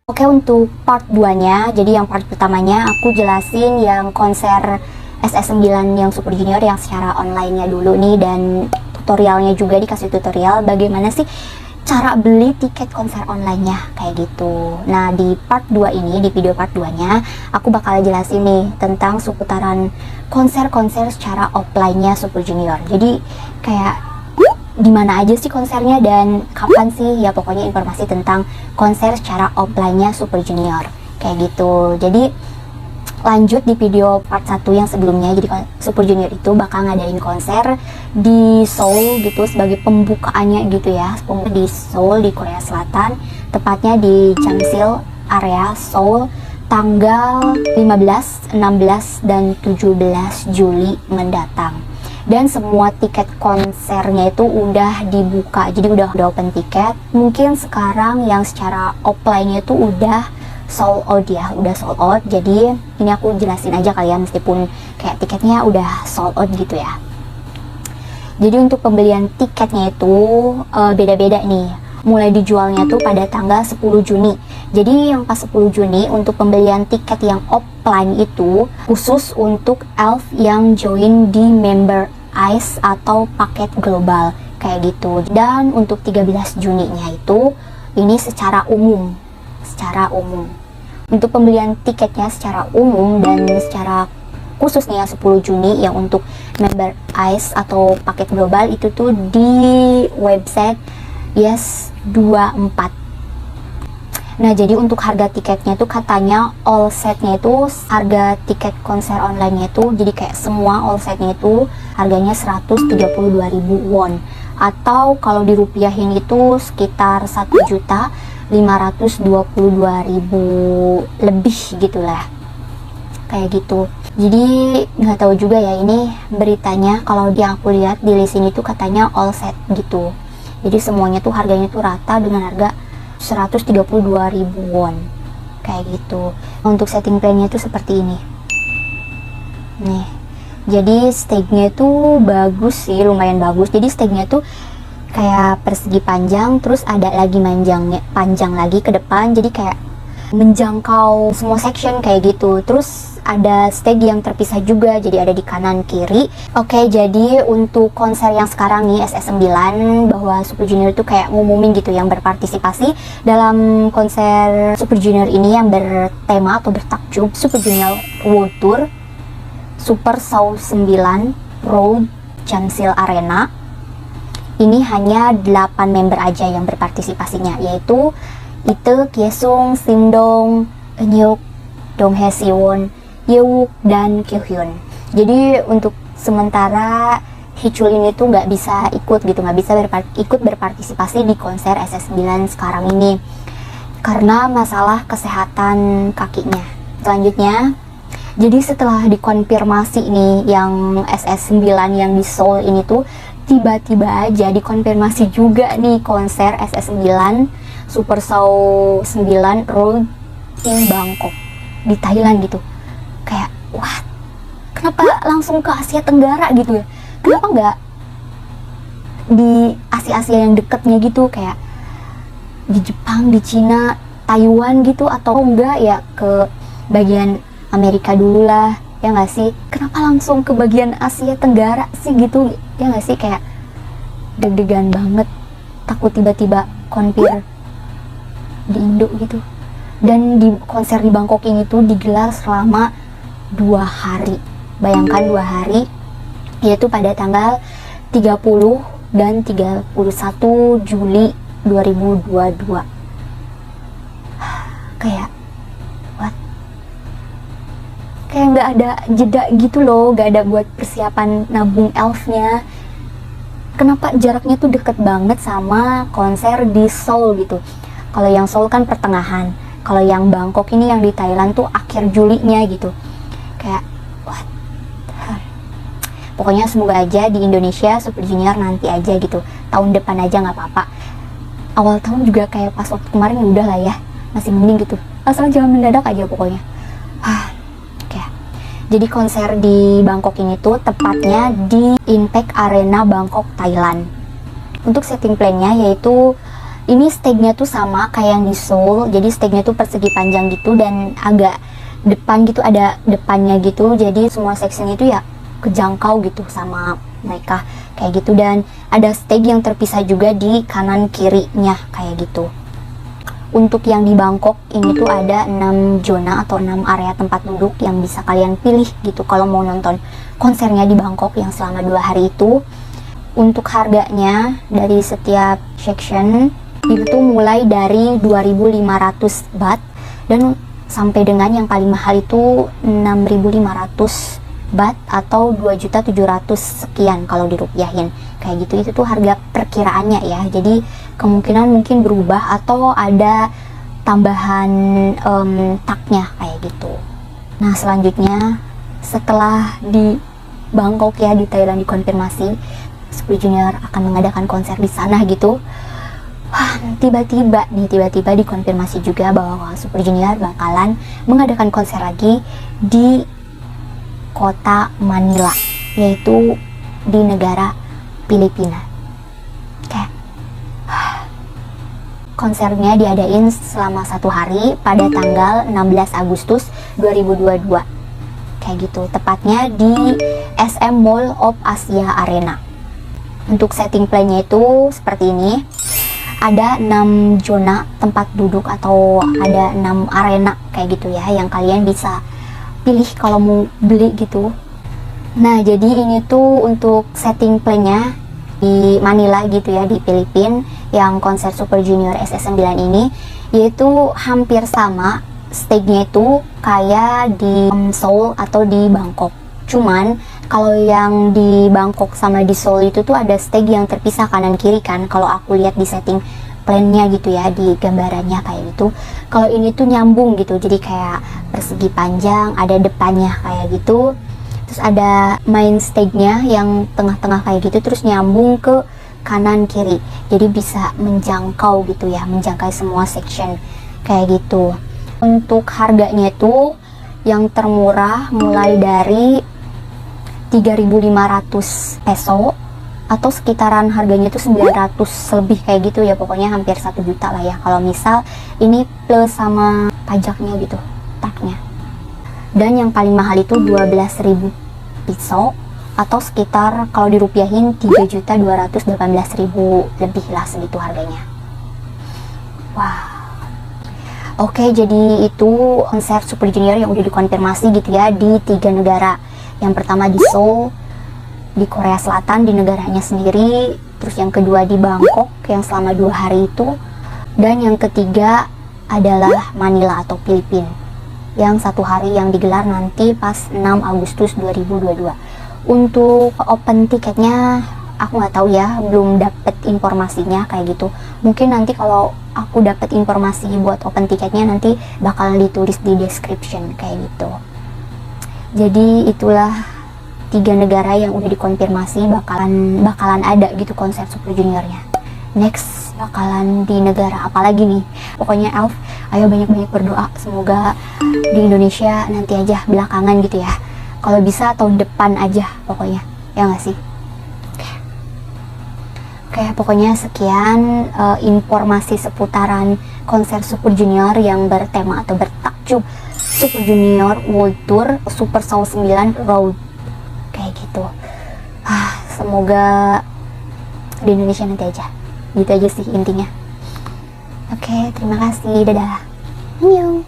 Oke, untuk part 2-nya, jadi yang part pertamanya aku jelasin yang konser SS9 yang Super Junior yang secara online-nya dulu nih, dan tutorialnya juga dikasih tutorial bagaimana sih cara beli tiket konser online-nya kayak gitu. Nah, di part 2 ini, di video part 2-nya, aku bakal jelasin nih tentang seputaran konser-konser secara offline-nya Super Junior. Jadi kayak di mana aja sih konsernya dan kapan sih, ya pokoknya informasi tentang konser secara offline-nya Super Junior kayak gitu. Jadi lanjut di video part 1 yang sebelumnya, jadi Super Junior itu bakal ngadain konser di Seoul gitu sebagai pembukaannya gitu ya, di Seoul di Korea Selatan, tepatnya di Jamsil area Seoul tanggal 15, 16, dan 17 Juli mendatang. Dan semua tiket konsernya itu udah dibuka, jadi udah open tiket. Mungkin sekarang yang secara offline itu udah sold out ya, udah sold out. Jadi ini aku jelasin aja kalian, meskipun kayak tiketnya udah sold out gitu ya. Jadi untuk pembelian tiketnya itu beda-beda nih. Mulai dijualnya tuh pada tanggal 10 Juni. Jadi yang pas 10 Juni untuk pembelian tiket yang offline itu khusus untuk ELF yang join di member ICE atau paket global kayak gitu. Dan untuk 13 Juninya itu ini secara umum. Untuk pembelian tiketnya secara umum dan secara khusus nih yang 10 Juni yang untuk member ICE atau paket global itu tuh di website Yes24. Nah, jadi untuk harga tiketnya tuh katanya all setnya itu, harga tiket konser online-nya itu, jadi kayak semua all setnya itu harganya 132.000 won, atau kalau dirupiahin itu sekitar 1.522.000 lebih gitulah, kayak gitu. Jadi nggak tahu juga ya ini beritanya, kalau yang aku lihat di list ini tuh katanya all set gitu. Jadi semuanya tuh harganya tuh rata dengan harga 132.000 won kayak gitu. Untuk setting plan-nya tuh seperti ini nih. Jadi stage-nya tuh bagus sih, lumayan bagus. Jadi stage-nya tuh kayak persegi panjang, terus ada lagi panjang lagi ke depan, jadi kayak menjangkau semua section kayak gitu. Terus ada stage yang terpisah juga, jadi ada di kanan kiri. Oke, jadi untuk konser yang sekarang nih SS9, bahwa Super Junior itu kayak ngumumin gitu yang berpartisipasi dalam konser Super Junior ini yang bertema atau bertajuk Super Junior World Tour Super Seoul 9 Road Jamsil Arena. Ini hanya 8 member aja yang berpartisipasinya, yaitu Ite, Kyesung, Simdong, Eunhyuk, Donghae Siwon, Yewook, dan Kyuhyun. Jadi untuk sementara Hichul ini tuh nggak bisa ikut gitu, nggak bisa ikut berpartisipasi di konser SS9 sekarang ini karena masalah kesehatan kakinya. Selanjutnya, jadi setelah dikonfirmasi nih yang SS9 yang di Seoul ini tuh tiba-tiba aja dikonfirmasi juga nih konser SS9 Super Seoul 9 Road in Bangkok di Thailand gitu. Kayak wah, kenapa langsung ke Asia Tenggara gitu ya, kenapa nggak di Asia-Asia yang dekatnya gitu, kayak di Jepang, di Cina, Taiwan gitu, atau enggak ya ke bagian Amerika dulu lah, ya nggak sih? Kenapa langsung ke bagian Asia Tenggara sih gitu, ya nggak sih? Kayak deg-degan banget, takut tiba-tiba konfir di Indo gitu. Dan di konser di Bangkok ini tuh digelar selama 2 hari. Bayangkan 2 hari, yaitu pada tanggal 30 dan 31 Juli 2022. Kayak what? Kayak nggak ada jeda gitu loh, nggak ada buat persiapan nabung elfnya. Kenapa jaraknya tuh deket banget sama konser di Seoul gitu? Kalau yang Seoul kan pertengahan, kalau yang Bangkok ini yang di Thailand tuh akhir Julinya gitu. Kayak what? Pokoknya semoga aja di Indonesia Super Junior nanti aja gitu, tahun depan aja nggak apa-apa. Awal tahun juga kayak pas waktu kemarin ya udah lah ya, masih mending gitu, asal jangan mendadak aja pokoknya. Oke. Jadi konser di Bangkok ini tuh tepatnya di Impact Arena Bangkok, Thailand. Untuk setting plan-nya yaitu Ini stage-nya tuh sama kayak yang di Seoul, jadi stage-nya tuh persegi panjang gitu dan agak depan gitu, ada depannya gitu, jadi semua seksinya itu ya kejangkau gitu sama mereka kayak gitu. Dan ada stage yang terpisah juga di kanan kirinya kayak gitu. Untuk yang di Bangkok ini tuh ada 6 zona atau 6 area tempat duduk yang bisa kalian pilih gitu kalau mau nonton konsernya di Bangkok yang selama 2 hari itu. Untuk harganya dari setiap section itu mulai dari 2.500 baht dan sampai dengan yang paling mahal itu 6.500 baht atau 2.700 sekian kalau dirupiahin kayak gitu. Itu tuh harga perkiraannya ya, jadi kemungkinan mungkin berubah atau ada tambahan taknya kayak gitu. Nah selanjutnya setelah di Bangkok ya, di Thailand dikonfirmasi Super Junior akan mengadakan konser di sana gitu. Tiba-tiba dikonfirmasi juga bahwa Super Junior bakalan mengadakan konser lagi di kota Manila, yaitu di negara Filipina. Konsernya diadain selama 1 hari pada tanggal 16 Agustus 2022 kayak gitu, tepatnya di SM Mall of Asia Arena. Untuk setting plan-nya itu seperti ini. Ada 6 zona tempat duduk atau ada 6 arena kayak gitu ya, yang kalian bisa pilih kalau mau beli gitu. Nah jadi ini tuh untuk setting plan-nya di Manila gitu ya, di Filipina, yang konser Super Junior SS9 ini, yaitu hampir sama stage-nya itu kayak di Seoul atau di Bangkok. Cuman kalau yang di Bangkok sama di Seoul itu tuh ada stage yang terpisah kanan kiri kan, kalau aku lihat di setting plan-nya gitu ya, di gambarannya kayak gitu. Kalau ini tuh nyambung gitu, jadi kayak persegi panjang, ada depannya kayak gitu, terus ada main stage-nya yang tengah-tengah kayak gitu, terus nyambung ke kanan kiri, jadi bisa menjangkau gitu ya, menjangkai semua section kayak gitu. Untuk harganya itu yang termurah mulai dari 3.500 peso atau sekitaran harganya itu 900 lebih kayak gitu ya, pokoknya hampir 1 juta lah ya kalau misal ini plus sama pajaknya gitu, taknya. Dan yang paling mahal itu 12.000 peso atau sekitar kalau dirupiahin 3.218.000 lebih lah segitu harganya. Wah. Oke, jadi itu konser Super Junior yang udah dikonfirmasi gitu ya di 3 negara. Yang pertama di Seoul, di Korea Selatan, di negaranya sendiri. Terus yang kedua di Bangkok yang selama 2 hari itu. Dan yang ketiga adalah Manila atau Filipina, yang 1 hari yang digelar nanti pas 6 Agustus 2022. Untuk open tiketnya aku nggak tahu ya, belum dapet informasinya kayak gitu. Mungkin nanti kalau aku dapet informasi buat open tiketnya nanti bakalan ditulis di description kayak gitu. Jadi itulah 3 negara yang udah dikonfirmasi bakalan ada gitu konser Super Juniornya. Next bakalan di negara apa lagi nih? Pokoknya Elf, ayo banyak-banyak berdoa semoga di Indonesia nanti aja belakangan gitu ya. Kalau bisa tahun depan aja pokoknya, ya nggak sih? Oke, pokoknya sekian informasi seputaran konser Super Junior yang bertema atau bertajuk Super Junior World Tour Super Soul 9 Road kayak gitu. Semoga di Indonesia nanti aja. Gitu aja sih intinya. Oke, terima kasih. Dadah. Annyeong.